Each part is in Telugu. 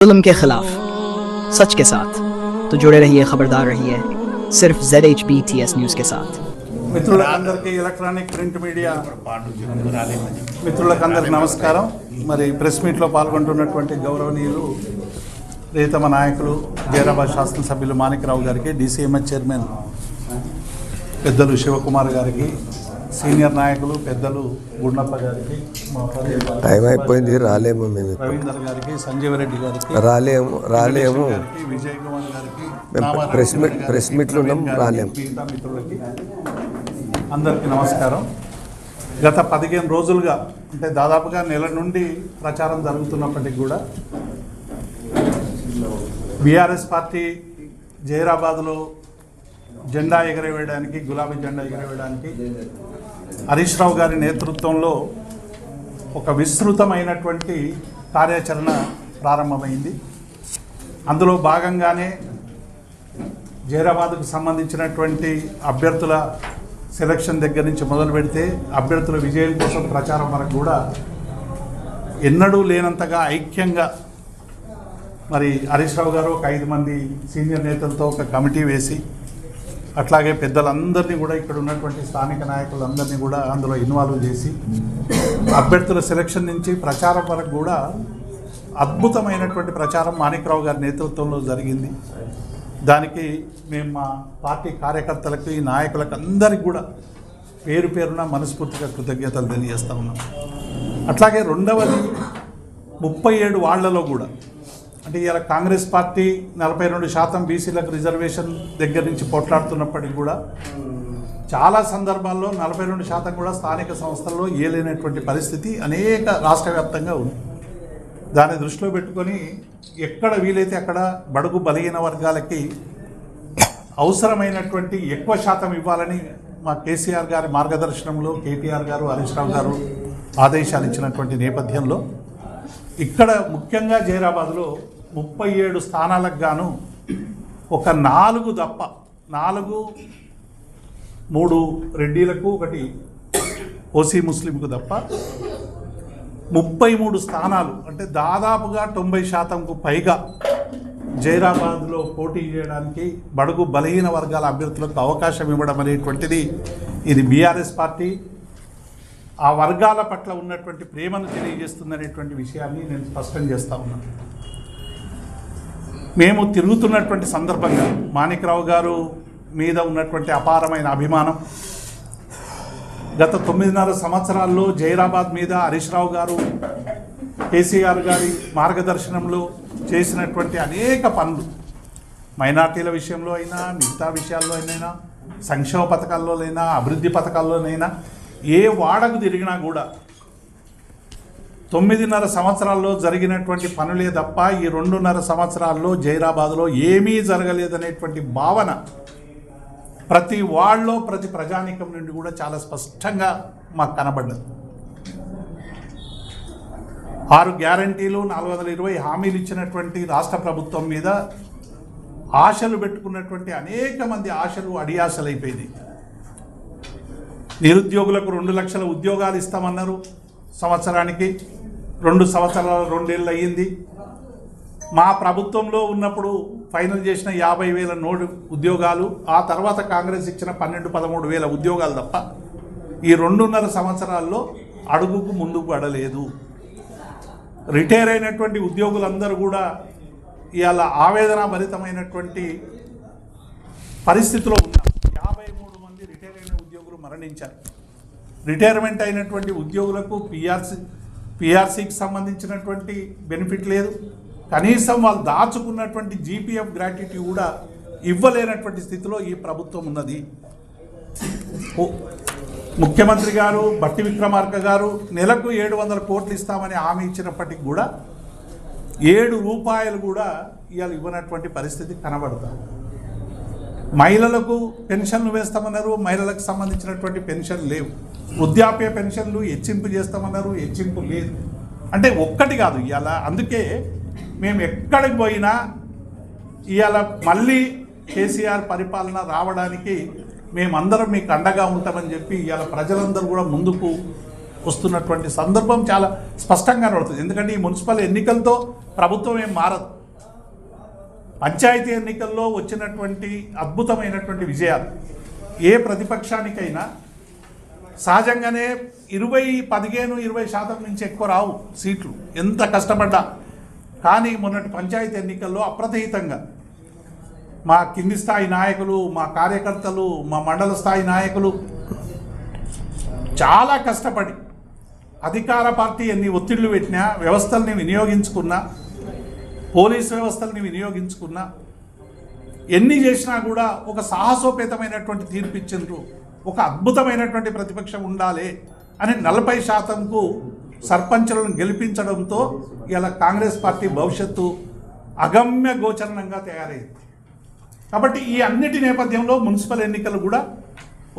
जुल्म के खिलाफ सच के साथ तो जुड़े रहिए, खबरदार रहिए सिर्फ ZHBTS न्यूज़ के साथ। మిత్రులందరికీ ఎలక్ట్రానిక్ ప్రింట్ మీడియా మిత్రులందరికీ నమస్కారం। మరి ప్రెస్ మీట్లో పాల్గొంటున్నటువంటి గౌరవనీయులు రైతమ నాయకులు జైరాబాద్ శాసనసభ్యులు మాణిక్రావు గారికి, DCMH చైర్మన్ పెద్దలు శివకుమార్ గారికి, సీనియర్ నాయకులు పెద్దలు గుండప్ప గారికి, టైం అయిపోయింది రాలేము మేము, రవీందర్ గారికి, సంజీవ్ రెడ్డి గారికి, రాలేము విజయ్ కుమార్ గారికి, ప్రెస్ మీట్లు ఉన్నాం, రాలేము। మిగతా మిత్రులకి అందరికీ నమస్కారం। గత 15 రోజులుగా అంటే దాదాపుగా నెల నుండి ప్రచారం జరుగుతున్నప్పటికీ కూడా బీఆర్ఎస్ పార్టీ జైరాబాద్లో జెండా ఎగరవేయడానికి, గులాబీ జెండా ఎగరవేయడానికి హరీష్ రావు గారి నేతృత్వంలో ఒక విస్తృతమైనటువంటి కార్యాచరణ ప్రారంభమైంది। అందులో భాగంగానే జైరాబాద్కు సంబంధించినటువంటి అభ్యర్థుల సెలక్షన్ దగ్గర నుంచి మొదలు పెడితే అభ్యర్థుల విజయం కోసం ప్రచారం వరకు కూడా ఎన్నడూ లేనంతగా ఐక్యంగా మరి హరీష్ రావు గారు ఒక 5 మంది సీనియర్ నేతలతో ఒక కమిటీ వేసి, అట్లాగే పెద్దలందరినీ కూడా ఇక్కడ ఉన్నటువంటి స్థానిక నాయకులందరినీ కూడా అందులో ఇన్వాల్వ్ చేసి అభ్యర్థుల సెలక్షన్ నుంచి ప్రచారం వరకు కూడా అద్భుతమైనటువంటి ప్రచారం మాణిక్రావు గారి నేతృత్వంలో జరిగింది। దానికి మేము మా పార్టీ కార్యకర్తలకు, ఈ నాయకులకు అందరికీ కూడా పేరు పేరున మనస్ఫూర్తిగా కృతజ్ఞతలు తెలియజేస్తూ ఉన్నాం। అట్లాగే రెండవది 37 వార్డులలో కూడా అంటే ఇలా కాంగ్రెస్ పార్టీ 42% బీసీలకు రిజర్వేషన్ దగ్గర నుంచి పోట్లాడుతున్నప్పటికీ కూడా చాలా సందర్భాల్లో 42% కూడా స్థానిక సంస్థల్లో ఏలేనటువంటి పరిస్థితి అనేక రాష్ట్ర వ్యాప్తంగా ఉంది। దాన్ని దృష్టిలో పెట్టుకొని ఎక్కడ వీలైతే అక్కడ బడుగు బలహీన వర్గాలకి అవసరమైనటువంటి ఎక్కువ శాతం ఇవ్వాలని మా కేసీఆర్ గారి మార్గదర్శనంలో కేటీఆర్ గారు, హరీష్ రావు గారు ఆదేశాలు ఇచ్చినటువంటి నేపథ్యంలో ఇక్కడ ముఖ్యంగా జైరాబాద్లో 37 స్థానాలకు గాను ఒక 4 తప్ప 3 రెడ్డిలకు, 1 ఓసీ ముస్లింకు తప్ప 33 స్థానాలు అంటే దాదాపుగా 90%కు పైగా జైరాబాద్లో పోటీ చేయడానికి బడుగు బలహీన వర్గాల అభ్యర్థులకు అవకాశం ఇవ్వడం అనేటువంటిది ఇది బీఆర్ఎస్ పార్టీ ఆ వర్గాల పట్ల ఉన్నటువంటి ప్రేమను తెలియజేస్తుందనేటువంటి విషయాన్ని నేను స్పష్టం చేస్తూ ఉన్నాను। మేము తిరుగుతున్నటువంటి సందర్భంగా మాణిక్రావు గారు మీద ఉన్నటువంటి అపారమైన అభిమానం, గత 9.5 సంవత్సరాల్లో జైరాబాద్ మీద హరీష్ రావు గారు, కేసీఆర్ గారి మార్గదర్శనంలో చేసినటువంటి అనేక పనులు, మైనార్టీల విషయంలో అయినా, మిగతా విషయాల్లో అయినా, సంక్షేమ పథకాల్లోనైనా, అభివృద్ధి పథకాల్లోనైనా ఏ వాడకు తిరిగినా కూడా 9.5 సంవత్సరాల్లో జరిగినటువంటి పనులే తప్ప ఈ 2.5 సంవత్సరాల్లో జైరాబాద్లో ఏమీ జరగలేదనేటువంటి భావన ప్రతి వార్డులో, ప్రతి ప్రజానీకం నుండి కూడా చాలా స్పష్టంగా మాకు కనబడ్డది। 6 గ్యారంటీలు, 420 హామీలు ఇచ్చినటువంటి రాష్ట్ర ప్రభుత్వం మీద ఆశలు పెట్టుకున్నటువంటి అనేక మంది ఆశలు అడియాశలు అయిపోయింది। నిరుద్యోగులకు 2 లక్షల ఉద్యోగాలు ఇస్తామన్నారు, సంవత్సరానికి 2 సంవత్సరాలు 2 ఏళ్ళు అయ్యింది। మా ప్రభుత్వంలో ఉన్నప్పుడు ఫైనల్ చేసిన 50,000 నోటు ఉద్యోగాలు, ఆ తర్వాత కాంగ్రెస్ ఇచ్చిన 12-13 వేల ఉద్యోగాలు తప్ప ఈ 2.5 సంవత్సరాల్లో అడుగుకు ముందుకు పడలేదు। రిటైర్ అయినటువంటి ఉద్యోగులందరూ కూడా ఇవాళ ఆవేదన భరితమైనటువంటి పరిస్థితిలో ఉన్నారు। 53 మంది రిటైర్ అయిన ఉద్యోగులు మరణించారు। రిటైర్మెంట్ అయినటువంటి ఉద్యోగులకు పిఆర్సీకి సంబంధించినటువంటి బెనిఫిట్ లేదు, కనీసం వాళ్ళు దాచుకున్నటువంటి GPF గ్రాట్యుటీ కూడా ఇవ్వలేనటువంటి స్థితిలో ఈ ప్రభుత్వం ఉన్నది। ముఖ్యమంత్రి గారు బట్టి విక్రమార్క గారు నెలకు 700 కోట్లు ఇస్తామని హామీ ఇచ్చినప్పటికీ కూడా 7 రూపాయలు కూడా ఇవాళ ఇవ్వనటువంటి పరిస్థితి కనబడుతుంది। మహిళలకు పెన్షన్లు వేస్తామన్నారు, మహిళలకు సంబంధించినటువంటి పెన్షన్ లేవు। వృద్ధాప్య పెన్షన్లు హెచ్చింపు చేస్తామన్నారు, హెచ్చింపు లేదు। అంటే ఒక్కటి కాదు ఇవాళ, అందుకే మేము ఎక్కడికి పోయినా ఇవాళ మళ్ళీ కేసీఆర్ పరిపాలన రావడానికి మేమందరం మీకు అండగా ఉంటామని చెప్పి ఇవాళ ప్రజలందరూ కూడా ముందుకు వస్తున్నటువంటి సందర్భం చాలా స్పష్టంగా కనబడుతుంది. ఎందుకంటే ఈ మున్సిపల్ ఎన్నికలతో ప్రభుత్వం ఏం మారదు. పంచాయతీ ఎన్నికల్లో వచ్చినటువంటి అద్భుతమైనటువంటి విజయాలు ఏ ప్రతిపక్షానికైనా సహజంగానే 15-20% నుంచి ఎక్కువ రావు సీట్లు ఎంత కష్టపడ్డా. కానీ మొన్నటి పంచాయతీ ఎన్నికల్లో అప్రతిహితంగా మా కింది స్థాయి నాయకులు, మా కార్యకర్తలు, మా మండల స్థాయి నాయకులు చాలా కష్టపడి అధికార పార్టీ ఎన్ని ఒత్తిళ్లు పెట్టినా, వ్యవస్థల్ని వినియోగించుకున్నా, పోలీస్ వ్యవస్థల్ని వినియోగించుకున్నా, ఎన్ని చేసినా కూడా ఒక సాహసోపేతమైనటువంటి తీర్పు ఇచ్చిండ్రు. ఒక అద్భుతమైనటువంటి ప్రతిపక్షం ఉండాలి అని 40%కు సర్పంచులను గెలిపించడంతో ఇలా కాంగ్రెస్ పార్టీ భవిష్యత్తు అగమ్య గోచరణంగా తయారైంది. కాబట్టి ఈ అన్నిటి నేపథ్యంలో మున్సిపల్ ఎన్నికలు కూడా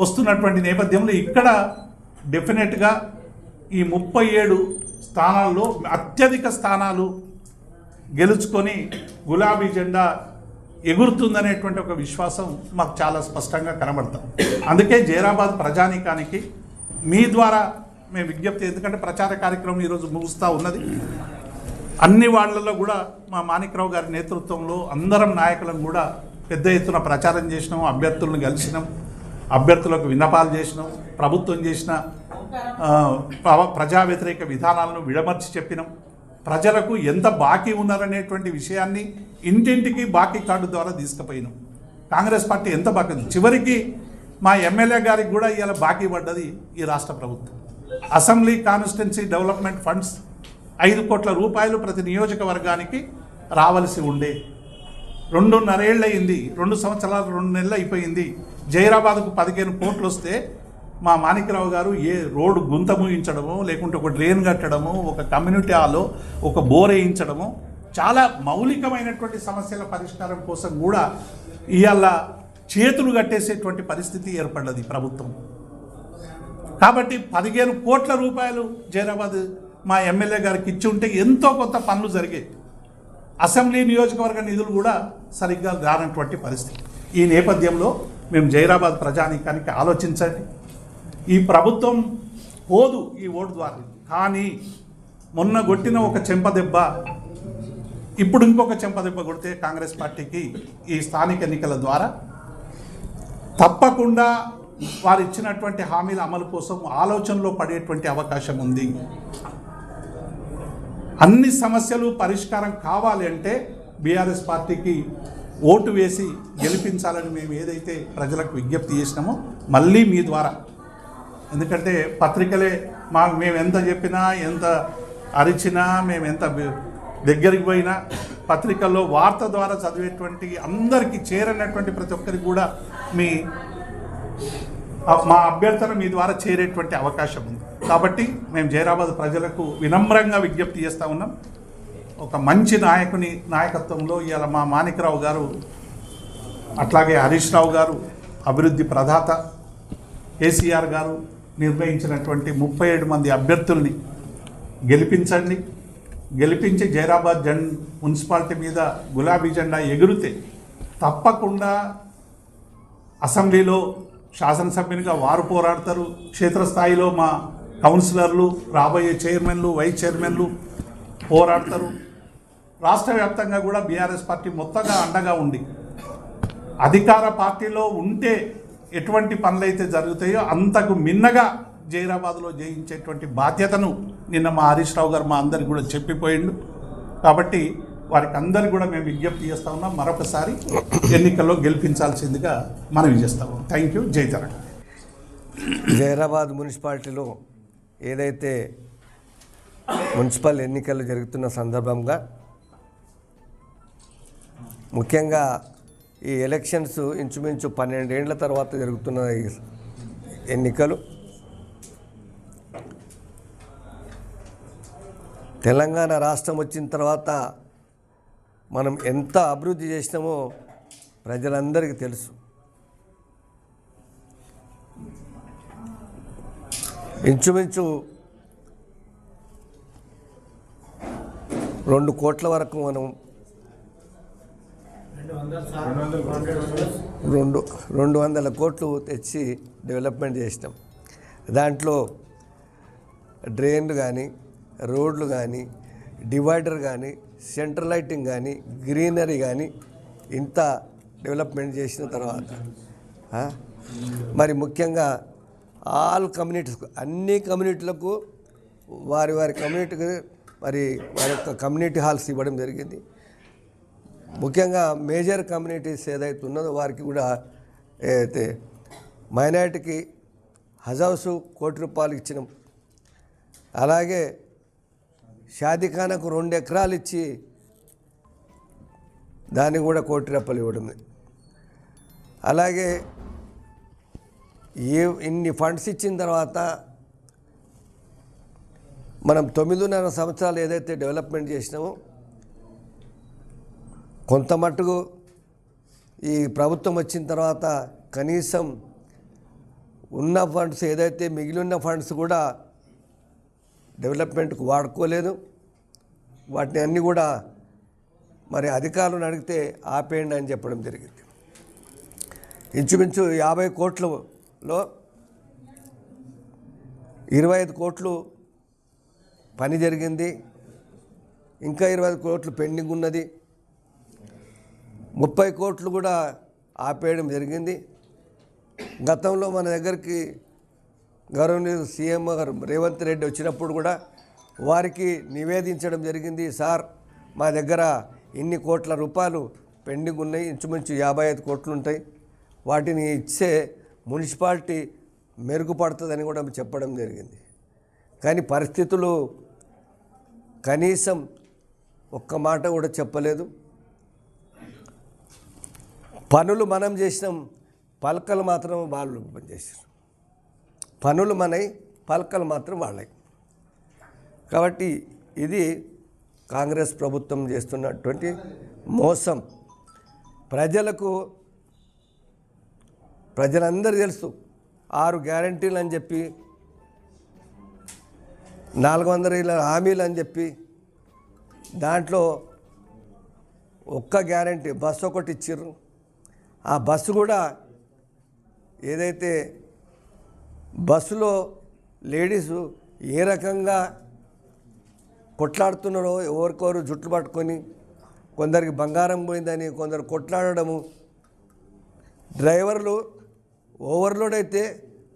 వస్తున్నటువంటి నేపథ్యంలో ఇక్కడ డెఫినెట్గా ఈ 37 స్థానాల్లో అత్యధిక స్థానాలు గెలుచుకొని గులాబీ జెండా ఎగురుతుందనేటువంటి ఒక విశ్వాసం మాకు చాలా స్పష్టంగా కనబడతాం. అందుకే జైరాబాద్ ప్రజానీకానికి మీ ద్వారా మేము విజ్ఞప్తి, ఎందుకంటే ప్రచార కార్యక్రమం ఈరోజు ముగుస్తూ ఉన్నది. అన్ని వార్డులలో కూడా మా మాణిక్రావు గారి నేతృత్వంలో అందరం నాయకులను కూడా పెద్ద ఎత్తున ప్రచారం చేసినాం, అభ్యర్థులను కలిసినాం, అభ్యర్థులకు విన్నపాలు చేసినాం, ప్రభుత్వం చేసిన ప్రజా వ్యతిరేక విధానాలను విడమర్చి చెప్పినాం. ప్రజలకు ఎంత బాకీ ఉన్నారనేటువంటి విషయాన్ని ఇంటింటికి బాకీ కార్డు ద్వారా తీసుకుపోయినాం. కాంగ్రెస్ పార్టీ ఎంత బాకీ, చివరికి మా ఎమ్మెల్యే గారికి కూడా ఇవాళ బాకీ పడ్డది ఈ రాష్ట్ర ప్రభుత్వం. అసెంబ్లీ కాన్స్టిట్యున్సీ డెవలప్మెంట్ ఫండ్స్ 5 కోట్ల రూపాయలు ప్రతి నియోజకవర్గానికి రావలసి ఉండే 2.5 ఏళ్ళు అయింది, 2 సంవత్సరాలు 2 నెలలు అయిపోయింది. జైరాబాద్కు 15 కోట్లు వస్తే మా మాణిక్రావు గారు ఏ రోడ్డు గుంత మూయించడము, లేకుంటే ఒక డ్రైన్ కట్టడము, ఒక కమ్యూనిటీ హాల్లో ఒక బోర్ వేయించడము, చాలా మౌలికమైనటువంటి సమస్యల పరిష్కారం కోసం కూడా ఇవాళ చేతులు కట్టేసేటువంటి పరిస్థితి ఏర్పడ్డది ప్రభుత్వం. కాబట్టి 15 కోట్ల రూపాయలు జైరాబాద్ మా ఎమ్మెల్యే గారికి ఇచ్చి ఉంటే ఎంతో కొంత పనులు జరిగాయి. అసెంబ్లీ నియోజకవర్గ నిధులు కూడా సరిగ్గా రానటువంటి పరిస్థితి. ఈ నేపథ్యంలో మేము జైరాబాద్ ప్రజానీకానికి ఆలోచించండి, ఈ ప్రభుత్వం పోదు ఈ ఓటు ద్వారా. కానీ మొన్న కొట్టిన ఒక చెంపదెబ్బ ఇప్పుడు ఇంకొక చెంపదెబ్బ కొడితే కాంగ్రెస్ పార్టీకి ఈ స్థానిక ఎన్నికల ద్వారా తప్పకుండా వారు ఇచ్చినటువంటి హామీల అమలు కోసం ఆలోచనలో పడేటువంటి అవకాశం ఉంది. అన్ని సమస్యలు పరిష్కారం కావాలి అంటే బీఆర్ఎస్ పార్టీకి ఓటు వేసి గెలిపించాలని మేము ఏదైతే ప్రజలకు విజ్ఞప్తి చేసినామో మళ్ళీ మీ ద్వారా, ఎందుకంటే పత్రికలే మేము ఎంత చెప్పినా, ఎంత అరిచినా, మేము ఎంత దగ్గరికి పోయినా పత్రికల్లో వార్త ద్వారా చదివేటువంటి అందరికీ చేరనటువంటి ప్రతి ఒక్కరికి కూడా మా అభ్యర్థన మీ ద్వారా చేరేటువంటి అవకాశం ఉంది. కాబట్టి మేము జైరాబాద్ ప్రజలకు వినమ్రంగా విజ్ఞప్తి చేస్తూ ఉన్నాం. ఒక మంచి నాయకుని నాయకత్వంలో ఇవాళ మా మాణిక్రావు గారు, అట్లాగే హరీష్ రావు గారు అభివృద్ధి ప్రదాత, కేసీఆర్ గారు నిర్ణయించినటువంటి 37 మంది అభ్యర్థుల్ని గెలిపించండి. గెలిపించి జైరాబాద్ మున్సిపాలిటీ మీద గులాబీ జెండా ఎగురితే తప్పకుండా అసెంబ్లీలో శాసనసభ్యునిగా వారు పోరాడతారు. క్షేత్రస్థాయిలో మా కౌన్సిలర్లు, రాబోయే చైర్మన్లు, వైస్ చైర్మన్లు పోరాడతారు. రాష్ట్ర వ్యాప్తంగా కూడా బీఆర్ఎస్ పార్టీ మొత్తంగా అండగా ఉండి అధికార పార్టీలో ఉంటే ఎటువంటి పనులైతే జరుగుతాయో అంతకు మిన్నగా జైరాబాద్లో జయించేటువంటి బాధ్యతను నిన్న మా హరీష్ రావు గారు మా అందరికి కూడా చెప్పిపోయిండు. కాబట్టి వారికి అందరికి కూడా మేము విజ్ఞప్తి చేస్తూ ఉన్నాం, మరొకసారి ఎన్నికల్లో గెలిపించాల్సిందిగా మనవి చేస్తాము. Thank you. జై తెలంగాణ. జైరాబాద్ మున్సిపాలిటీలో ఏదైతే మున్సిపల్ ఎన్నికలు జరుగుతున్న సందర్భంగా ముఖ్యంగా ఈ ఎలక్షన్స్ ఇంచుమించు 12 ఏళ్ల తర్వాత జరుగుతున్న ఈ ఎన్నికలు తెలంగాణ రాష్ట్రం వచ్చిన తర్వాత మనం ఎంత అభివృద్ధి చేసినామో ప్రజలందరికీ తెలుసు. ఇంచుమించు 2 కోట్ల వరకు మనం 200 కోట్లు తెచ్చి డెవలప్మెంట్ చేసినాం. దాంట్లో డ్రైన్లు కానీ, రోడ్లు కానీ, డివైడర్ కానీ, సెంట్రల్ లైటింగ్ కానీ, గ్రీనరీ కానీ ఇంత డెవలప్మెంట్ చేసిన తర్వాత మరి ముఖ్యంగా ఆల్ కమ్యూనిటీస్, అన్ని కమ్యూనిటీలకు వారి కమ్యూనిటీకి మరి వారి యొక్క కమ్యూనిటీ హాల్స్ ఇవ్వడం జరిగింది. ముఖ్యంగా మేజర్ కమ్యూనిటీస్ ఏదైతే ఉన్నదో వారికి కూడా ఏదైతే మైనారిటీకి హౌస్ ₹1,00,00,000 ఇచ్చినాం. అలాగే షాదీఖానాకు 2 ఎకరాలు ఇచ్చి దానికి కూడా ₹1,00,00,000 ఇవ్వడం. అలాగే ఇన్ని ఫండ్స్ ఇచ్చిన తర్వాత మనం 9.5 సంవత్సరాలు ఏదైతే డెవలప్మెంట్ చేసినామో కొంత మట్టుకు ఈ ప్రభుత్వం వచ్చిన తర్వాత కనీసం ఉన్న ఫండ్స్ ఏదైతే మిగిలిన ఫండ్స్ కూడా డెవలప్మెంట్కు వాడుకోలేదు. వాటిని అన్నీ కూడా మరి అధికారులను అడిగితే ఆపేయండి అని చెప్పడం జరిగింది. ఇంచుమించు 50 కోట్లలో 25 కోట్లు పని జరిగింది, ఇంకా 25 కోట్లు పెండింగ్ ఉన్నది. 30 కోట్లు కూడా ఆపేయడం జరిగింది. గతంలో మన దగ్గరికి గౌరవనీయులు సీఎం గారు రేవంత్ రెడ్డి వచ్చినప్పుడు కూడా వారికి నివేదించడం జరిగింది. సార్, మా దగ్గర ఇన్ని కోట్ల రూపాయలు పెండింగ్ ఉన్నాయి, ఇంచుమించు 55 కోట్లు ఉంటాయి, వాటిని ఇచ్చే మున్సిపాలిటీ మెరుగుపడుతుందని కూడా చెప్పడం జరిగింది. కానీ పరిస్థితులు కనీసం ఒక్క మాట కూడా చెప్పలేదు. పనులు మనం చేసినాం, పలకలు మాత్రం వాళ్ళు పనిచేసారు. పనులు మనవి, పలకలు మాత్రం వాళ్ళవి. కాబట్టి ఇది కాంగ్రెస్ ప్రభుత్వం చేస్తున్నటువంటి మోసం. ప్రజలందరూ తెలుసు. 6 గ్యారంటీలు అని చెప్పి, 400 హామీలు అని చెప్పి, దాంట్లో ఒక్క గ్యారంటీ బస్సు ఒకటి ఇచ్చిర్రు. ఆ బస్సు కూడా ఏదైతే బస్సులో లేడీసు ఏ రకంగా కొట్లాడుతున్నారో, ఎవరికొరు జుట్లు పట్టుకొని, కొందరికి బంగారం పోయిందని కొందరు కొట్లాడడము, డ్రైవర్లు ఓవర్లోడ్ అయితే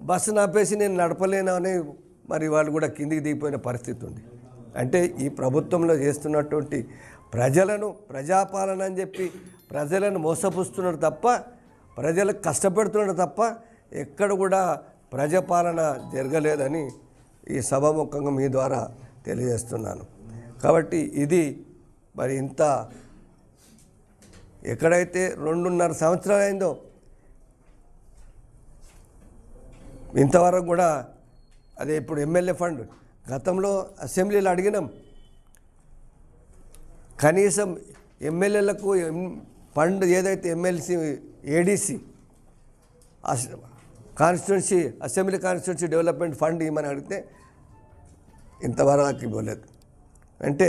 బస్సు నాపేసి నేను నడపలేను అని మరి వాళ్ళు కూడా కిందికి దిగిపోయిన పరిస్థితి ఉంది. అంటే ఈ ప్రభుత్వంలో చేస్తున్నటువంటి ప్రజాపాలన అని చెప్పి ప్రజలను మోసపుస్తున్నారు తప్ప, ప్రజలకు కష్టపెడుతున్నారు తప్ప ఎక్కడ కూడా ప్రజాపాలన జరగలేదని ఈ సభాముఖంగా మీ ద్వారా తెలియజేస్తున్నాను. కాబట్టి ఇది మరి ఇంత ఎక్కడైతే 2.5 సంవత్సరాలు అయిందో ఇంతవరకు కూడా అదే ఇప్పుడు ఎమ్మెల్యే ఫండ్ గతంలో అసెంబ్లీలో అడిగినాం, కనీసం ఎమ్మెల్యేలకు ఫండ్ ఏదైతే MLC ADC constituency assembly constituency development fund ఇవ్వమని అడిగితే ఇంతవరకు ఇవ్వలేదు. అంటే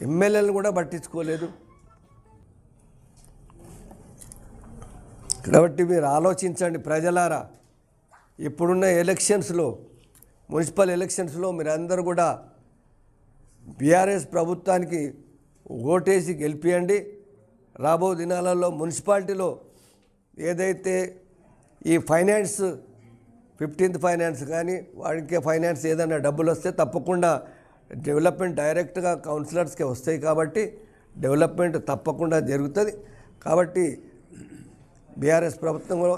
ఎమ్మెల్యేలను కూడా పట్టించుకోలేదు. కాబట్టి మీరు ఆలోచించండి ప్రజలారా. ఇప్పుడున్న ఎలక్షన్స్లో, మున్సిపల్ ఎలక్షన్స్లో మీరందరూ కూడా బీఆర్ఎస్ ప్రభుత్వానికి ఓటేసి గెలిపియండి. రాబో దినాలలో మున్సిపాలిటీలో ఏదైతే ఈ ఫైనాన్స్ 15th ఫైనాన్స్ కానీ వాడికి ఫైనాన్స్ ఏదైనా డబ్బులు వస్తే తప్పకుండా డెవలప్మెంట్ డైరెక్ట్గా కౌన్సిలర్స్కే వస్తాయి. కాబట్టి డెవలప్మెంట్ తప్పకుండా జరుగుతుంది. కాబట్టి బీఆర్ఎస్ ప్రభుత్వంలో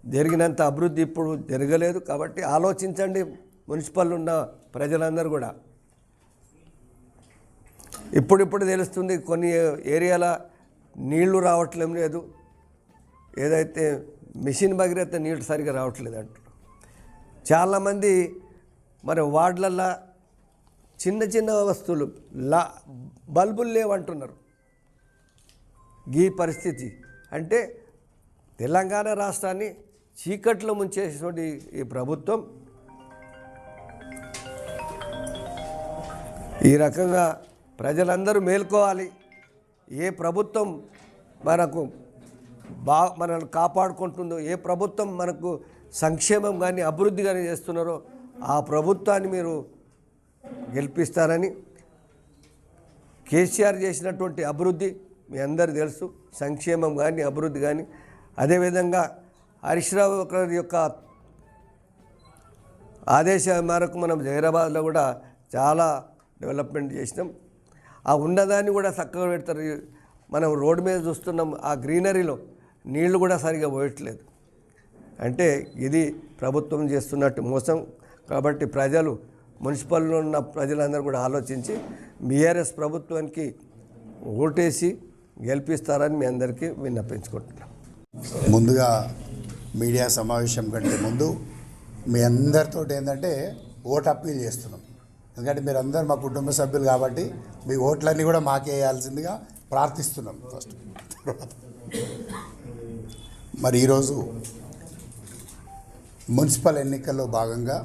జరిగినంత అభివృద్ధి ఇప్పుడు జరగలేదు. కాబట్టి ఆలోచించండి మున్సిపల్ ఉన్న ప్రజలందరూ కూడా. ఇప్పుడిప్పుడు తెలుస్తుంది కొన్ని ఏరియాల నీళ్లు రావట్లేం లేదు, ఏదైతే మిషన్ భగీరథ నీళ్ళు సరిగా రావట్లేదు అంటారు. చాలామంది మరి వార్డులల్లో చిన్న చిన్న వస్తువులు బల్బులు లేవంటున్నారు. ఈ పరిస్థితి అంటే తెలంగాణ రాష్ట్రాన్ని చీకట్లో ముంచేసినటువంటి ఈ ప్రభుత్వం ఈ రకంగా ప్రజలందరూ మేల్కోవాలి. ఏ ప్రభుత్వం మనల్ని కాపాడుకుంటుందో, ఏ ప్రభుత్వం మనకు సంక్షేమం కానీ అభివృద్ధి కానీ చేస్తున్నారో ఆ ప్రభుత్వాన్ని మీరు గెలిపిస్తారని, కేసీఆర్ చేసినటువంటి అభివృద్ధి మీ అందరికీ తెలుసు, సంక్షేమం కానీ అభివృద్ధి కానీ, అదేవిధంగా హరీష్ రావు గారి యొక్క ఆదేశాల మేరకు మనం జహీరాబాద్లో కూడా చాలా డెవలప్మెంట్ చేసినాం. ఆ ఉన్నదాన్ని కూడా చక్కగా పెడతారు. మనం రోడ్డు మీద చూస్తున్నాం, ఆ గ్రీనరీలో నీళ్లు కూడా సరిగా పోయట్లేదు. అంటే ఇది ప్రభుత్వం చేస్తున్నట్టు మోసం. కాబట్టి ప్రజలు, మున్సిపల్లో ఉన్న ప్రజలందరూ కూడా ఆలోచించి బీఆర్ఎస్ ప్రభుత్వానికి ఓటేసి గెలిపిస్తారని మీ అందరికీ విన్నపించుకుంటున్నాం. ముందుగా మీడియా సమావేశం కంటే ముందు మీ అందరితో ఏంటంటే ఓటు అప్పీల్ చేస్తున్నాం. ఎందుకంటే మీరు అందరు మా కుటుంబ సభ్యులు కాబట్టి మీ ఓట్లన్నీ కూడా మాకే వేయాల్సిందిగా ప్రార్థిస్తున్నాం. ఫస్ట్ మరి ఈరోజు మున్సిపల్ ఎన్నికల్లో భాగంగా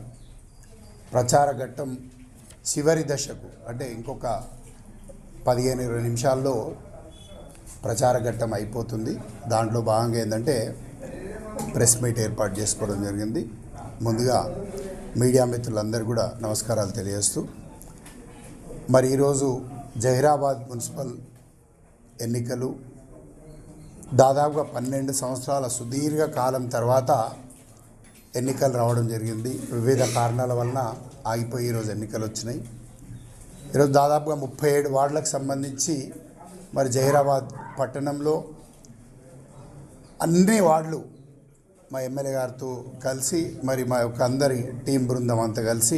ప్రచార ఘట్టం చివరి దశకు, అంటే ఇంకొక 15-20 నిమిషాల్లో ప్రచార ఘట్టం అయిపోతుంది. దాంట్లో భాగంగా ఏంటంటే ప్రెస్ మీట్ ఏర్పాటు చేసుకోవడం జరిగింది. ముందుగా మీడియా మిత్రులందరూ కూడా నమస్కారాలు తెలియజేస్తూ, మరి ఈరోజు జహీరాబాద్ మున్సిపల్ ఎన్నికలు దాదాపుగా 12 సంవత్సరాల సుదీర్ఘ కాలం తర్వాత ఎన్నికలు రావడం జరిగింది. వివిధ కారణాల వలన ఆగిపోయి ఈరోజు ఎన్నికలు వచ్చినాయి. ఈరోజు దాదాపుగా 37 వార్డులకు సంబంధించి మరి జహీరాబాద్ పట్టణంలో అన్ని వార్డులు మా ఎమ్మెల్యే గారితో కలిసి మరి మా యొక్క అందరి టీం బృందం అంతా కలిసి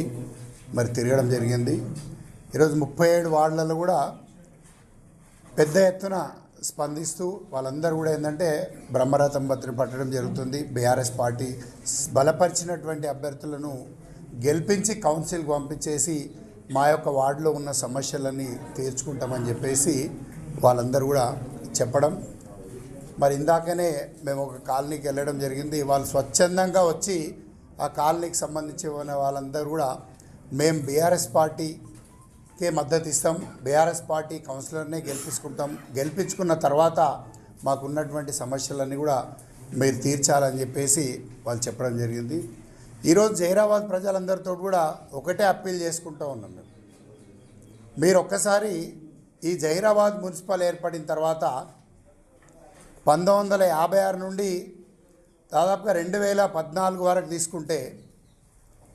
మరి తిరగడం జరిగింది. ఈరోజు 37 వార్డులలో కూడా పెద్ద ఎత్తున స్పందిస్తూ వాళ్ళందరూ కూడా ఏంటంటే బ్రహ్మరథం పత్రి పట్టడం జరుగుతుంది. బీఆర్ఎస్ పార్టీ బలపరిచినటువంటి అభ్యర్థులను గెలిపించి కౌన్సిల్కి పంపించేసి మా యొక్క వార్డులో ఉన్న సమస్యలన్నీ తీర్చుకుంటామని చెప్పేసి వాళ్ళందరూ కూడా చెప్పడం. మరి ఇందాకనే మేము ఒక కాలనీకి వెళ్ళడం జరిగింది. వాళ్ళు స్వచ్ఛందంగా వచ్చి ఆ కాలనీకి సంబంధించి ఉన్న వాళ్ళందరూ కూడా మేము బీఆర్ఎస్ పార్టీకే మద్దతు ఇస్తాం, బీఆర్ఎస్ పార్టీ కౌన్సిలర్నే గెలిపించుకున్న తర్వాత మాకున్నటువంటి సమస్యలన్నీ కూడా మీరు తీర్చాలని చెప్పేసి వాళ్ళు చెప్పడం జరిగింది. ఈరోజు జహీరాబాద్ ప్రజలందరితో కూడా ఒకటే అప్పీల్ చేసుకుంటూ ఉన్నాం. మీరు ఒక్కసారి ఈ జహీరాబాద్ మున్సిపల్ ఏర్పడిన తర్వాత 1956 నుండి దాదాపుగా 2014 వరకు తీసుకుంటే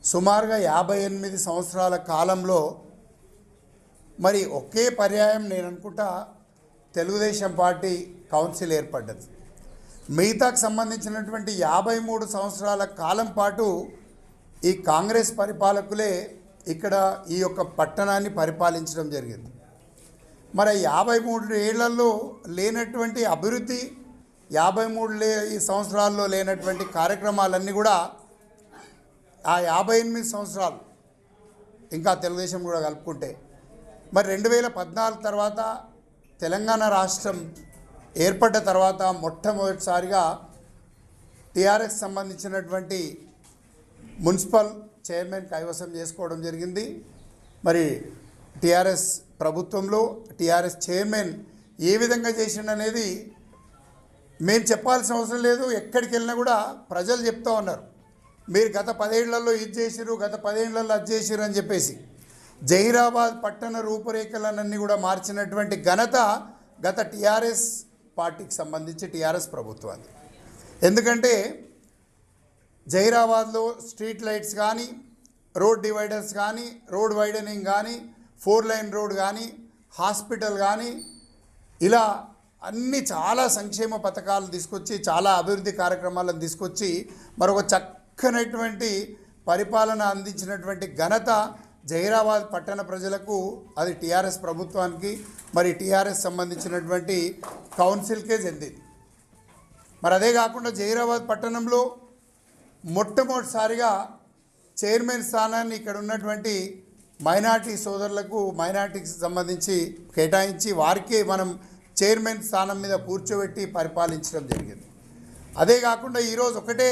సుమారుగా 58 సంవత్సరాల కాలంలో మరి ఒకే పర్యాయం నేను అనుకుంటా తెలుగుదేశం పార్టీ కౌన్సిల్ ఏర్పడ్డది. మిగతాకు సంబంధించినటువంటి 53 సంవత్సరాల కాలం పాటు ఈ కాంగ్రెస్ పరిపాలకులే ఇక్కడ ఈ యొక్క పట్టణాన్ని పరిపాలించడం జరిగింది. మరి 53 ఏళ్లలో లేనటువంటి అభివృద్ధి, 53 సంవత్సరాల్లో లేనటువంటి కార్యక్రమాలన్నీ కూడా ఆ 58 సంవత్సరాలు ఇంకా తెలుగుదేశం కూడా కలుపుకుంటే మరి 2014 తర్వాత తెలంగాణ రాష్ట్రం ఏర్పడ్డ తర్వాత మొట్టమొదటిసారిగా టీఆర్ఎస్ సంబంధించినటువంటి మున్సిపల్ చైర్మన్ కైవసం చేసుకోవడం జరిగింది. మరి టీఆర్ఎస్ ప్రభుత్వంలో టీఆర్ఎస్ చైర్మన్ ఏ విధంగా చేసిండనేది మేము చెప్పాల్సిన అవసరం లేదు. ఎక్కడికి వెళ్ళినా కూడా ప్రజలు చెప్తూ ఉన్నారు, మీరు గత 10 ఏళ్లలో ఇది చేసిరు, గత 10 ఏళ్లలో అది చేసిరు అని చెప్పేసి. జహీరాబాద్ పట్టణ రూపురేఖలన్నీ కూడా మార్చినటువంటి ఘనత గత టీఆర్ఎస్ పార్టీకి సంబంధించి టీఆర్ఎస్ ప్రభుత్వాన్ని. ఎందుకంటే జహీరాబాద్లో స్ట్రీట్ లైట్స్ కానీ, రోడ్ డివైడర్స్ కానీ, రోడ్ వైడనింగ్ కానీ, 4 లైన్ రోడ్ కానీ, హాస్పిటల్ కానీ, ఇలా అన్ని చాలా సంక్షేమ పథకాలు తీసుకొచ్చి, చాలా అభివృద్ధి కార్యక్రమాలను తీసుకొచ్చి మరొక చక్కనటువంటి పరిపాలన అందించినటువంటి ఘనత జహీరాబాద్ పట్టణ ప్రజలకు, అది టీఆర్ఎస్ ప్రభుత్వానికి, మరి టీఆర్ఎస్ సంబంధించినటువంటి కౌన్సిల్కే చెందింది. మరి అదే కాకుండా జహీరాబాద్ పట్టణంలో మొట్టమొదటిసారిగా చైర్మన్ స్థానాన్ని ఇక్కడ ఉన్నటువంటి మైనార్టీ సోదరులకు, మైనార్టీకి సంబంధించి కేటాయించి వారికే మనం చైర్మన్ స్థానం మీద కూర్చోబెట్టి పరిపాలించడం జరిగింది. అదే కాకుండా ఈరోజు ఒకటే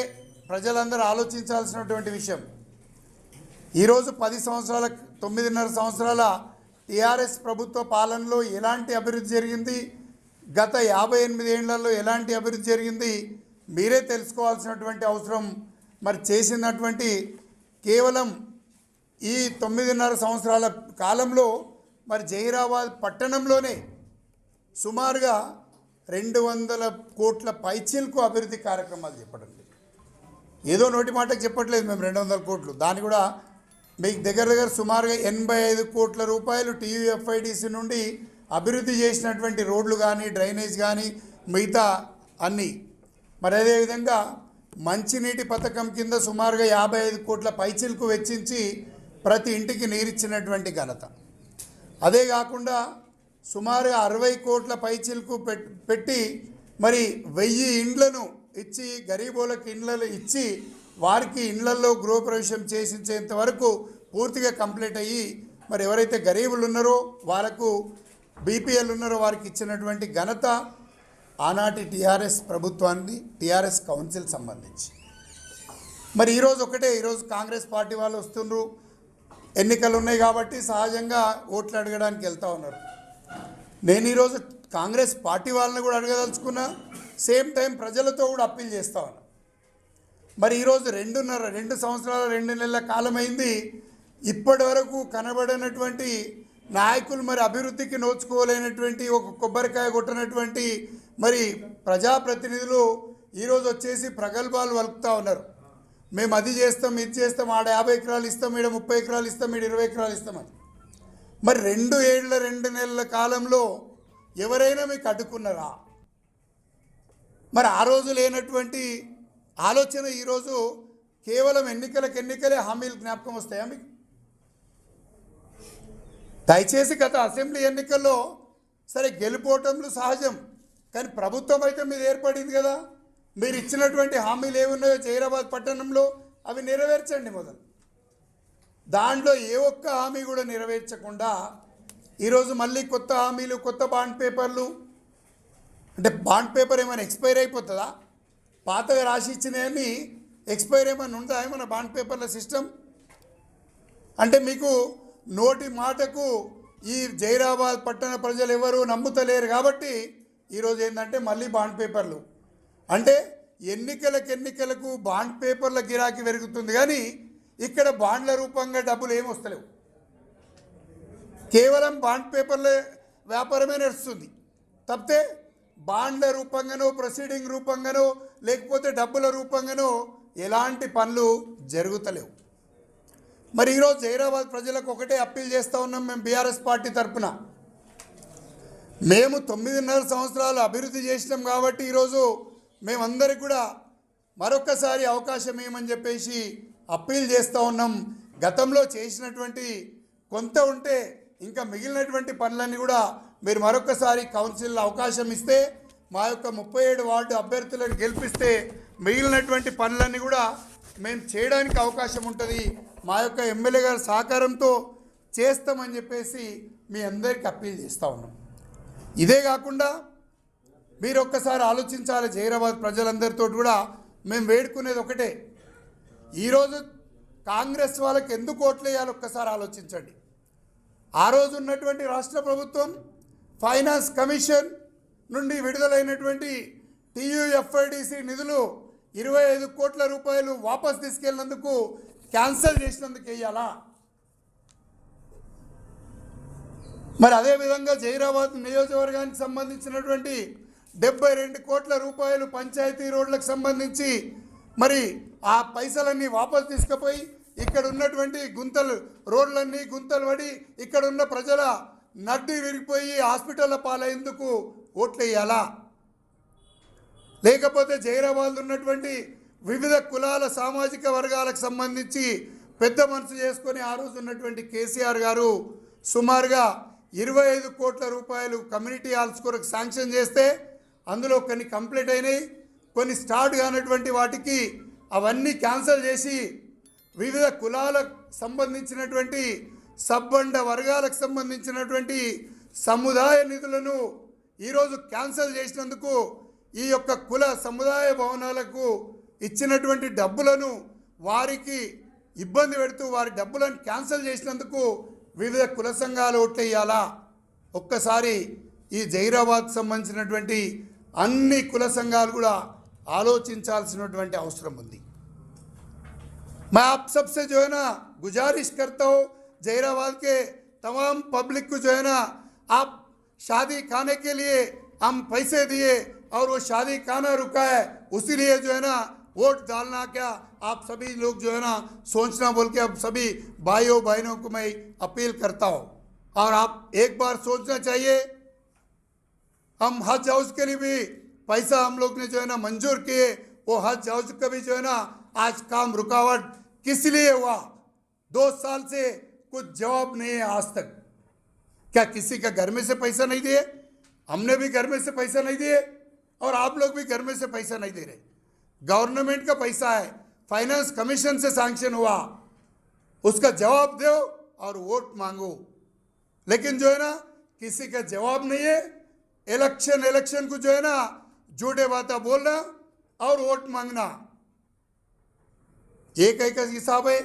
ప్రజలందరూ ఆలోచించాల్సినటువంటి విషయం, ఈరోజు 9.5 సంవత్సరాల టీఆర్ఎస్ ప్రభుత్వ పాలనలో ఎలాంటి అభివృద్ధి జరిగింది, గత 58 ఏళ్లలో ఎలాంటి అభివృద్ధి జరిగింది మీరే తెలుసుకోవాల్సినటువంటి అవసరం. మరి చేసినటువంటి కేవలం ఈ 9.5 సంవత్సరాల కాలంలో మరి జహీరాబాద్ పట్టణంలోనే సుమారుగా 200 కోట్ల పైచీలకు అభివృద్ధి కార్యక్రమాలు చెప్పడం లేదు. ఏదో నోటి మాటకు చెప్పట్లేదు మేము 200 కోట్లు. దాన్ని కూడా మీకు దగ్గర సుమారుగా 85 కోట్ల రూపాయలు TUFIDC నుండి అభివృద్ధి చేసినటువంటి రోడ్లు కానీ డ్రైనేజ్ కానీ మిగతా అన్నీ. మరి అదేవిధంగా మంచినీటి పథకం కింద సుమారుగా 55 కోట్ల పైచీలకు వెచ్చించి ప్రతి ఇంటికి నీరిచ్చినటువంటి ఘనత. అదే కాకుండా సుమారుగా 60 కోట్ల పైచీలకు పెట్టి మరి 1000 ఇండ్లను ఇచ్చి గరీబోళ్ళకి ఇండ్లను ఇచ్చి వారికి ఇండ్లలో గృహప్రవేశం చేసేంత వరకు పూర్తిగా కంప్లీట్ అయ్యి మరి ఎవరైతే గరీబులు ఉన్నారో వాళ్ళకు BPL ఉన్నారో వారికి ఇచ్చినటువంటి ఘనత ఆనాటి TRS ప్రభుత్వాన్ని TRS కౌన్సిల్ సంబంధించి. మరి ఈరోజు కాంగ్రెస్ పార్టీ వాళ్ళు వస్తున్నారు, ఎన్నికలు ఉన్నాయి కాబట్టి సహజంగా ఓట్లు అడగడానికి వెళ్తూ ఉన్నారు. నేను ఈరోజు కాంగ్రెస్ పార్టీ వాళ్ళని కూడా అడగదలుచుకున్నా, సేమ్ టైం ప్రజలతో కూడా అప్పీల్ చేస్తూ ఉన్నా. మరి ఈరోజు 2 సంవత్సరాల 2 నెలల కాలమైంది, ఇప్పటి వరకు కనబడినటువంటి నాయకులు మరి అభివృద్ధికి నోచుకోలేనటువంటి ఒక కొబ్బరికాయ కొట్టినటువంటి మరి ప్రజాప్రతినిధులు ఈరోజు వచ్చేసి ప్రగల్భాలు వలుపుతూ ఉన్నారు. మేము అది చేస్తాం, ఇది చేస్తాం, ఆడ 50 ఎకరాలు ఇస్తాం, ఈడ 30 ఎకరాలు ఇస్తాం, ఈడ 20 ఎకరాలు ఇస్తామని. మరి 2 ఏళ్ల 2 నెలల కాలంలో ఎవరైనా మీకు అడ్డుకున్నారా? మరి ఆ రోజు లేనటువంటి ఆలోచన ఈరోజు కేవలం ఎన్నికలే హామీలు జ్ఞాపకం వస్తాయా మీకు? దయచేసి గత అసెంబ్లీ ఎన్నికల్లో సరే గెలుపోవటంలు సహజం, కానీ ప్రభుత్వం అయితే మీరు ఏర్పడింది కదా, మీరు ఇచ్చినటువంటి హామీలు ఏమున్నాయో జహీరాబాద్ పట్టణంలో అవి నెరవేర్చండి మొదలు. దాంట్లో ఏ ఒక్క హామీ కూడా నెరవేర్చకుండా ఈరోజు మళ్ళీ కొత్త హామీలు, కొత్త బాండ్ పేపర్లు. అంటే బాండ్ పేపర్ ఏమైనా ఎక్స్పైర్ అయిపోతుందా? పాతగా రాసి ఇచ్చినవన్నీ ఎక్స్పైర్ ఏమైనా ఉందా ఏమైనా బాండ్ పేపర్ల సిస్టమ్? అంటే మీకు నోటి మాటకు ఈ జహీరాబాద్ పట్టణ ప్రజలు ఎవరు నమ్ముతలేరు కాబట్టి ఈరోజు ఏంటంటే మళ్ళీ బాండ్ పేపర్లు. అంటే ఎన్నికలకు బాండ్ పేపర్ల గిరాకీ పెరుగుతుంది, కానీ ఇక్కడ బాండ్ల రూపంగా డబ్బులు ఏమి వస్తలేవు. కేవలం బాండ్ పేపర్ల వ్యాపారమే నడుస్తుంది తప్పితే బాండ్ల రూపంగానో ప్రొసీడింగ్ రూపంగానో లేకపోతే డబ్బుల రూపంగానో ఎలాంటి పనులు జరుగుతలేవు. మరి ఈరోజు జహీరాబాద్ ప్రజలకు ఒకటే అప్పీల్ చేస్తూ ఉన్నాం మేము BRS పార్టీ తరఫున. మేము 9.5 సంవత్సరాలు అభివృద్ధి చేసినాం కాబట్టి ఈరోజు మేమందరికి కూడా మరొక్కసారి అవకాశం ఏమని చెప్పేసి అప్పీల్ చేస్తూ ఉన్నాం. గతంలో చేసినటువంటి కొంత ఉంటే ఇంకా మిగిలినటువంటి పనులన్నీ కూడా మీరు మరొకసారి కౌన్సిల్లో అవకాశం ఇస్తే, మా యొక్క 37 వార్డు అభ్యర్థులను గెలిపిస్తే మిగిలినటువంటి పనులన్నీ కూడా మేము చేయడానికి అవకాశం ఉంటుంది. మా యొక్క ఎమ్మెల్యే గారి సహకారంతో చేస్తామని చెప్పేసి మీ అందరికీ అప్పీల్ చేస్తూ ఉన్నాం. ఇదే కాకుండా మీరు ఒక్కసారి ఆలోచించాలి, జహీరాబాద్ ప్రజలందరితో కూడా మేము వేడుకునేది ఒకటే, ఈరోజు కాంగ్రెస్ వాళ్ళకి ఎందుకు ఓట్లు వేయాలి ఒక్కసారి ఆలోచించండి. ఆ రోజు ఉన్నటువంటి రాష్ట్ర ప్రభుత్వం ఫైనాన్స్ కమిషన్ నుండి విడుదలైనటువంటి TUFIDC నిధులు 25 కోట్ల రూపాయలు వాపస్ తీసుకెళ్ళినందుకు క్యాన్సిల్ చేసినందుకు వేయాలా? మరి అదేవిధంగా జహీరాబాద్ నియోజకవర్గానికి సంబంధించినటువంటి 72 కోట్ల రూపాయలు పంచాయతీ రోడ్లకు సంబంధించి మరి ఆ పైసలన్నీ వాపస్ తీసుకుపోయి ఇక్కడ ఉన్నటువంటి రోడ్లన్నీ గుంతలు పడి ఇక్కడ ఉన్న ప్రజల నడ్డి విరిగిపోయి హాస్పిటల్ల పాలయ్యేందుకు ఓట్లు వేయాలా? లేకపోతే జహీరాబాద్ ఉన్నటువంటి వివిధ కులాల సామాజిక వర్గాలకు సంబంధించి పెద్ద మనసు చేసుకొని ఆ రోజు ఉన్నటువంటి కేసీఆర్ గారు సుమారుగా 25 కోట్ల రూపాయలు కమ్యూనిటీ హాల్స్ కొరకు శాంక్షన్ చేస్తే అందులో కొన్ని కంప్లీట్ అయినాయి, కొన్ని స్టార్ట్ కానటువంటి వాటికి అవన్నీ క్యాన్సిల్ చేసి వివిధ కులాలకు సంబంధించినటువంటి సబ్బండ వర్గాలకు సంబంధించినటువంటి సముదాయ నిధులను ఈరోజు క్యాన్సిల్ చేసినందుకు ఈ యొక్క కుల సముదాయ భవనాలకు ఇచ్చినటువంటి డబ్బులను వారికి ఇబ్బంది పెడుతూ వారి డబ్బులను క్యాన్సిల్ చేసినందుకు వివిధ కుల సంఘాలు ఓట్లేయాలా? ఒక్కసారి ఈ జహీరాబాద్ సంబంధించినటువంటి అన్ని కుల సంఘాలు కూడా ఆలోచించాల్సినటువంటి అవసరం ఉంది. मैं आप सबसे जो है ना गुजारिश करता हूँ, जहीराबाद के तमाम पब्लिक को जो है ना, आप शादी खाने के लिए हम पैसे दिए और वो शादी खाना रुका है, उसीलिए जो है ना वोट डालना क्या, आप सभी लोग जो है ना सोचना बोल के अब सभी भाइयों बहनों को मैं अपील करता हूँ। और आप एक बार सोचना चाहिए, हम हज हाउस के लिए भी पैसा हम लोग ने जो है ना मंजूर किए, वो हज हाउस का भी जो है ना आज काम रुकावट किस लिए हुआ, 2 साल से कुछ जवाब नहीं है आज तक। क्या किसी का घर में से पैसा नहीं दिए? हमने भी घर में से पैसा नहीं दिए और आप लोग भी घर में से पैसा नहीं दे रहे। गवर्नमेंट का पैसा है, फाइनेंस कमीशन से सैंक्शन हुआ, उसका जवाब दो और वोट मांगो। लेकिन जो है ना किसी का जवाब नहीं है। इलेक्शन को जो है ना झूठे बातें बोलना और वोट मांगना, एक का हिसाब है।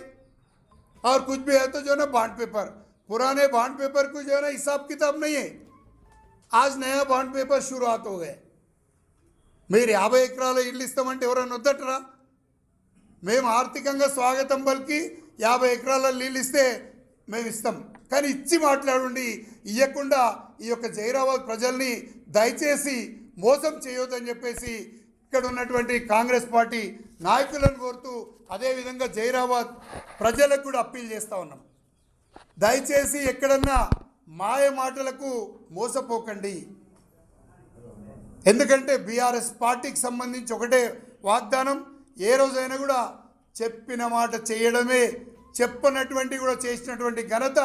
और कुछ भी है तो जो है ना बॉन्ड पेपर, पुराने बॉन्ड पेपर को जो है ना हिसाब किताब नहीं है। आज नया बॉन्ड पेपर शुरुआत हो गए। మీరు 50 ఎకరాల ఇల్లు ఇస్తామంటే ఎవరైనా వద్దటరా? మేము ఆర్థికంగా స్వాగతం పలికి 50 ఎకరాల నీళ్ళు ఇస్తే మేము ఇస్తాం, కానీ ఇచ్చి మాట్లాడండి, ఇవ్వకుండా ఈ యొక్క జహీరాబాద్ ప్రజల్ని దయచేసి మోసం చేయొద్దని చెప్పేసి ఇక్కడ ఉన్నటువంటి కాంగ్రెస్ పార్టీ నాయకులను కోరుతూ అదేవిధంగా జహీరాబాద్ ప్రజలకు కూడా అప్పీల్ చేస్తూ ఉన్నాం. దయచేసి ఎక్కడన్నా మాయ మాటలకు మోసపోకండి. ఎందుకంటే బీఆర్ఎస్ పార్టీకి సంబంధించి ఒకటే వాగ్దానం, ఏ రోజైనా కూడా చెప్పిన మాట చేయడమే, చెప్పనటువంటి కూడా చేసినటువంటి ఘనత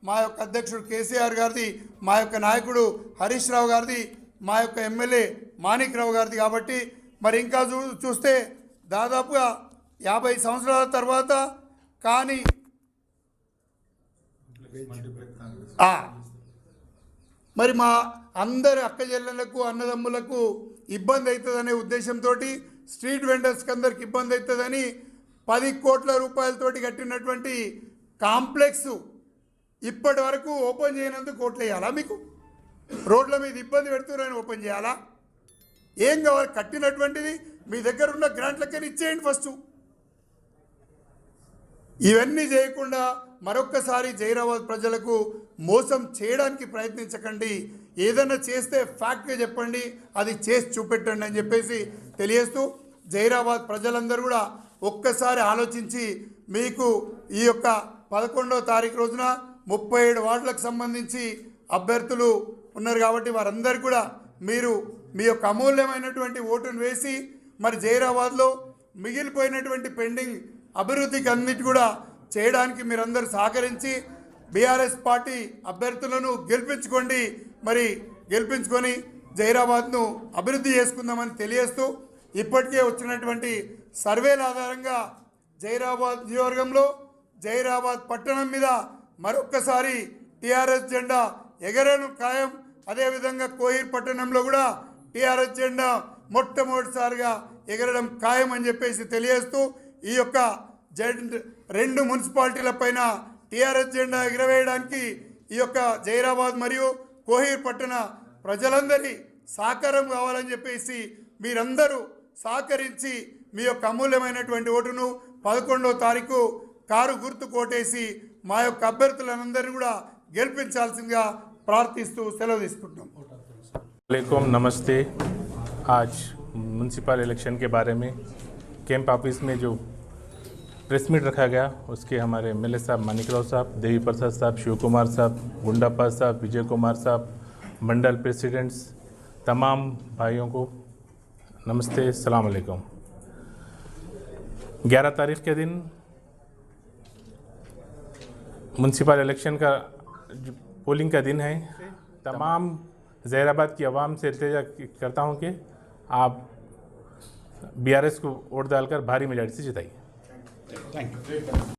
మా యొక్క అధ్యక్షుడు కేసీఆర్ గారిది, మా యొక్క నాయకుడు హరీష్ రావు గారిది, మా యొక్క ఎమ్మెల్యే మాణిక్ రావు గారిది. కాబట్టి మరి ఇంకా చూస్తే దాదాపుగా 50 సంవత్సరాల తర్వాత కానీ మరి మా అందరి అక్క చెల్లెళ్లకు అన్నదమ్ములకు ఇబ్బంది అవుతుందనే ఉద్దేశంతో స్ట్రీట్ వెండర్స్కి అందరికి ఇబ్బంది అవుతుందని 10 కోట్ల రూపాయలతోటి కట్టినటువంటి కాంప్లెక్స్ ఇప్పటి వరకు ఓపెన్ చేయనందుకు కోట్లు వేయాలా? మీకు రోడ్ల మీద ఇబ్బంది పెడుతున్నారని ఓపెన్ చేయాలా? ఏం కావాలి? కట్టినటువంటిది మీ దగ్గర ఉన్న గ్రాంట్లకని ఇచ్చేయండి ఫస్ట్. ఇవన్నీ చేయకుండా మరొక్కసారి జహీరాబాద్ ప్రజలకు మోసం చేయడానికి ప్రయత్నించకండి. ఏదైనా చేస్తే ఫ్యాక్ట్గా చెప్పండి, అది చేసి చూపెట్టండి అని చెప్పేసి తెలియజేస్తూ, జహీరాబాద్ ప్రజలందరూ కూడా ఒక్కసారి ఆలోచించి మీకు ఈ యొక్క 11వ తారీఖు రోజున 37 వార్డులకు సంబంధించి అభ్యర్థులు ఉన్నారు కాబట్టి వారందరూ కూడా మీరు మీ యొక్క అమూల్యమైనటువంటి ఓటును వేసి మరి జహీరాబాద్లో మిగిలిపోయినటువంటి పెండింగ్ అభివృద్ధికి అన్నిటి కూడా చేయడానికి మీరందరూ సహకరించి బీఆర్ఎస్ పార్టీ అభ్యర్థులను గెలిపించుకోండి. మరి గెలిపించుకొని జహీరాబాద్ను అభివృద్ధి చేసుకుందామని తెలియజేస్తూ, ఇప్పటికే వచ్చినటువంటి సర్వేల ఆధారంగా జహీరాబాద్ నియోజకవర్గంలో జహీరాబాద్ పట్టణం మీద మరొక్కసారి టీఆర్ఎస్ జెండా ఎగరడం ఖాయం. అదేవిధంగా కోహీర్ పట్టణంలో కూడా టీఆర్ఎస్ జెండా మొట్టమొదటిసారిగా ఎగరడం ఖాయం అని చెప్పేసి తెలియజేస్తూ, ఈ యొక్క 2 మున్సిపాలిటీల పైన టీఆర్ఎస్ జెండా ఎగరవేయడానికి ఈ యొక్క జహీరాబాద్ మరియు కోహీర్ పట్టణ ప్రజలందరి సహకారం కావాలని చెప్పేసి మీరందరూ సహకరించి మీ యొక్క అమూల్యమైనటువంటి ఓటును 11వ తారీఖు కారు గుర్తు కోటేసి మా యొక్క అభ్యర్థులందరినీ కూడా గెలిపించాల్సిందిగా ప్రార్థిస్తూ సెలవు తీసుకుంటున్నాం. वालेकुम नमस्ते। आज म्यूनसिपल इलेक्शन के बारे में कैंप ऑफिस में जो प्रेस मीट रखा गया, उसके हमारे एमएलए साहब मानिक राव साहब, देवी प्रसाद साहब, शिव कुमार साहब, गुंडाप्पा साहब, विजय कुमार साहब, मंडल प्रेसिडेंट्स, तमाम भाइयों को नमस्ते, अस्सलाम वालेकुम। 11 तारीख के दिन म्यूनसिपल इलेक्शन का पोलिंग का दिन है। तमाम जहराबाद की आवाम से इल्तिजा करता हूं कि आप बीआरएस को वोट डालकर भारी मेजॉरिटी से जिताइए। Thank you.